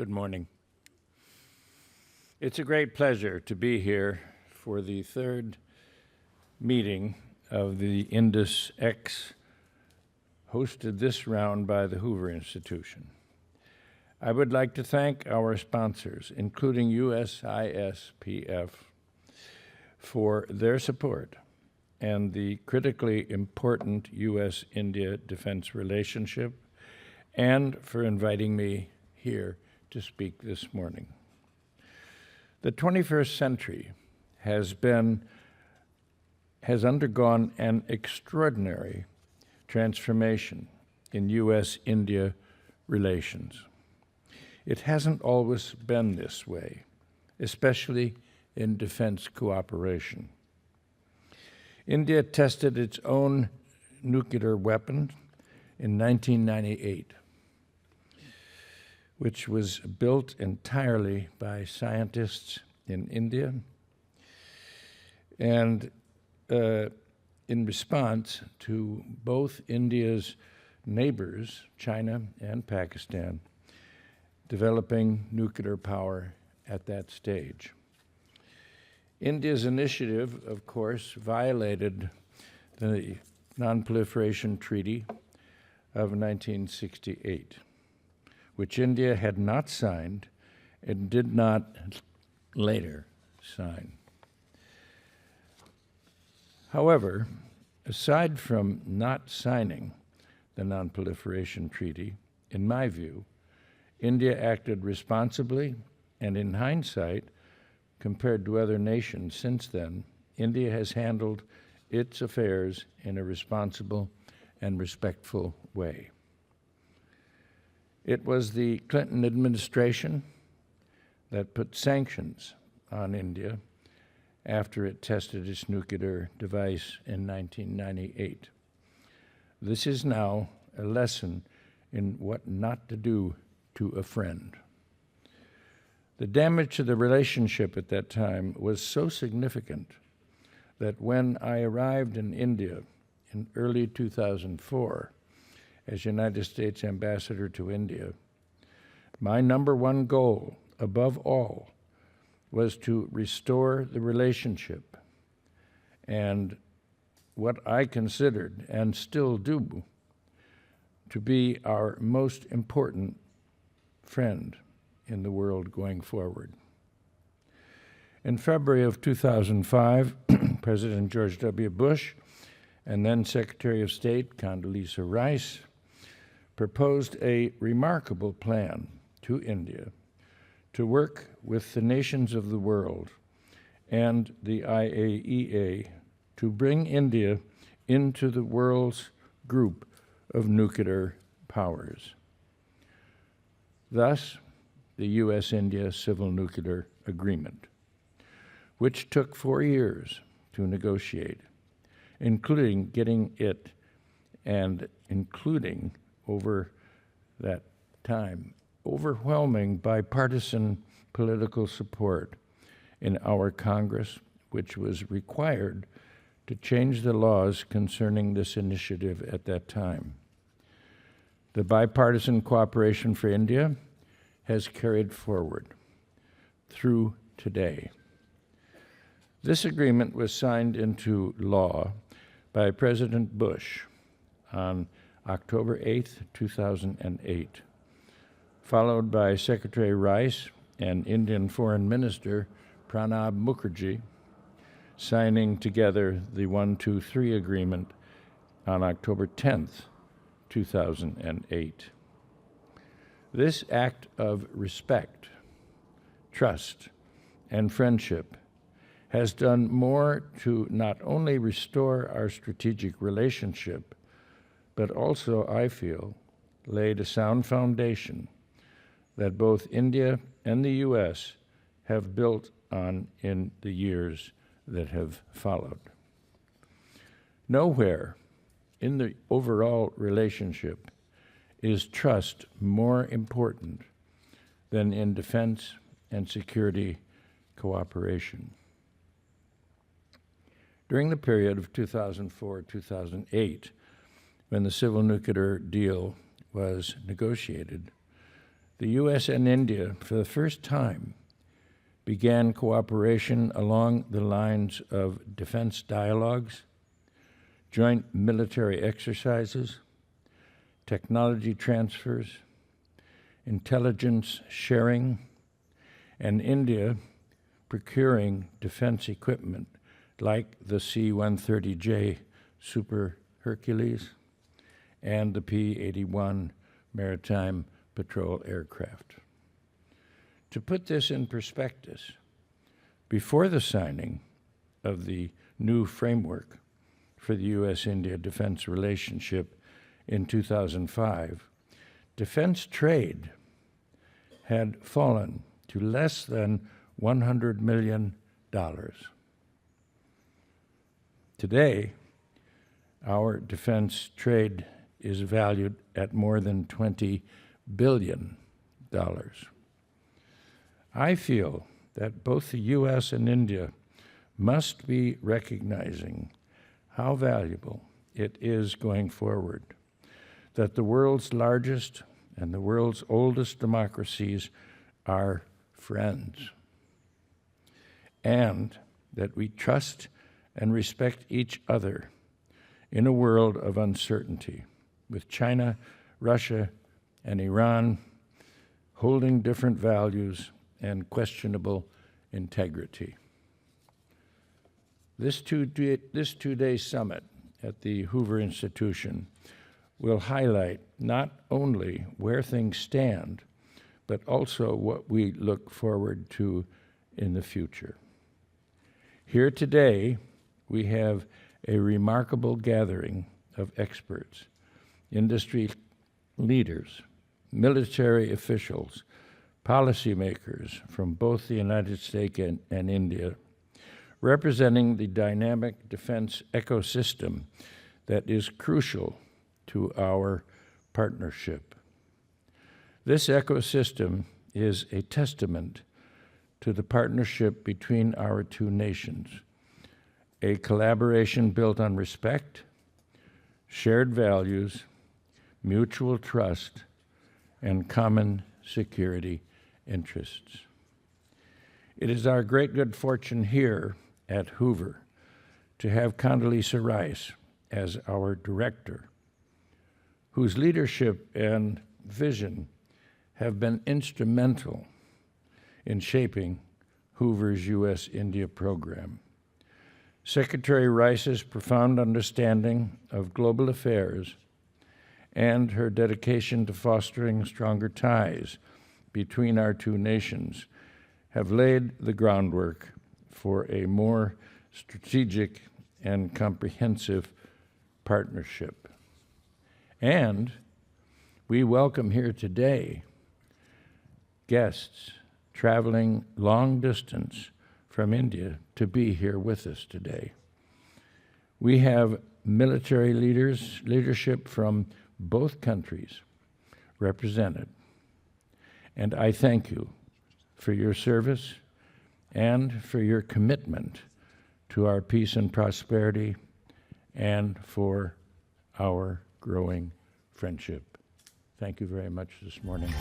Good morning. It's a great pleasure to be here for the third meeting of the INDUS-X, hosted this round by the Hoover Institution. I would like to thank our sponsors, including USISPF, for their support and the critically important U.S.-India defense relationship, and for inviting me here to speak this morning. The 21st century has undergone an extraordinary transformation in U.S.-India relations. It hasn't always been this way, especially in defense cooperation. India tested its own nuclear weapon in 1998, which was built entirely by scientists in India. And in response to both India's neighbors, China and Pakistan, developing nuclear power at that stage. India's initiative, of course, violated the Non-Proliferation Treaty of 1968, which India had not signed and did not later sign. However, aside from not signing the Non-Proliferation Treaty, in my view, India acted responsibly, and in hindsight, compared to other nations since then, India has handled its affairs in a responsible and respectful way. It was the Clinton administration that put sanctions on India after it tested its nuclear device in 1998. This is now a lesson in what not to do to a friend. The damage to the relationship at that time was so significant that when I arrived in India in early 2004 as United States Ambassador to India, my number one goal, above all, was to restore the relationship and what I considered, and still do, to be our most important friend in the world going forward. In February of 2005, President George W. Bush and then Secretary of State Condoleezza Rice proposed a remarkable plan to India to work with the nations of the world and the IAEA to bring India into the world's group of nuclear powers. Thus, the U.S.-India Civil Nuclear Agreement, which took 4 years to negotiate, including getting it and including over that time overwhelming bipartisan political support in our Congress, which was required to change the laws concerning this initiative at that time. The bipartisan cooperation for India has carried forward through today. This agreement was signed into law by President Bush on October 8, 2008, followed by Secretary Rice and Indian Foreign Minister Pranab Mukherjee, signing together the 123 Agreement on October 10, 2008. This act of respect, trust, and friendship has done more to not only restore our strategic relationship, but also, I feel, laid a sound foundation that both India and the U.S. have built on in the years that have followed. Nowhere in the overall relationship is trust more important than in defense and security cooperation. During the period of 2004-2008, when the civil nuclear deal was negotiated, the U.S. and India, for the first time, began cooperation along the lines of defense dialogues, joint military exercises, technology transfers, intelligence sharing, and India procuring defense equipment like the C-130J Super Hercules and the P-81 Maritime Patrol aircraft. To put this in perspective, before the signing of the new framework for the U.S.-India defense relationship in 2005, defense trade had fallen to less than $100 million. Today, our defense trade is valued at more than $20 billion. I feel that both the U.S. and India must be recognizing how valuable it is going forward that the world's largest and the world's oldest democracies are friends, and that we trust and respect each other in a world of uncertainty, with China, Russia, and Iran holding different values and questionable integrity. This two-day summit at the Hoover Institution will highlight not only where things stand, but also what we look forward to in the future. Here today, we have a remarkable gathering of experts, industry leaders, military officials, policymakers from both the United States and India, representing the dynamic defense ecosystem that is crucial to our partnership. This ecosystem is a testament to the partnership between our two nations, a collaboration built on respect, shared values, mutual trust, and common security interests. It is our great good fortune here at Hoover to have Condoleezza Rice as our director, whose leadership and vision have been instrumental in shaping Hoover's U.S.-India program. Secretary Rice's profound understanding of global affairs and her dedication to fostering stronger ties between our two nations have laid the groundwork for a more strategic and comprehensive partnership. And we welcome here today guests traveling long distance from India to be here with us today. We have military leadership from both countries represented, and I thank you for your service and for your commitment to our peace and prosperity and for our growing friendship. Thank you very much this morning.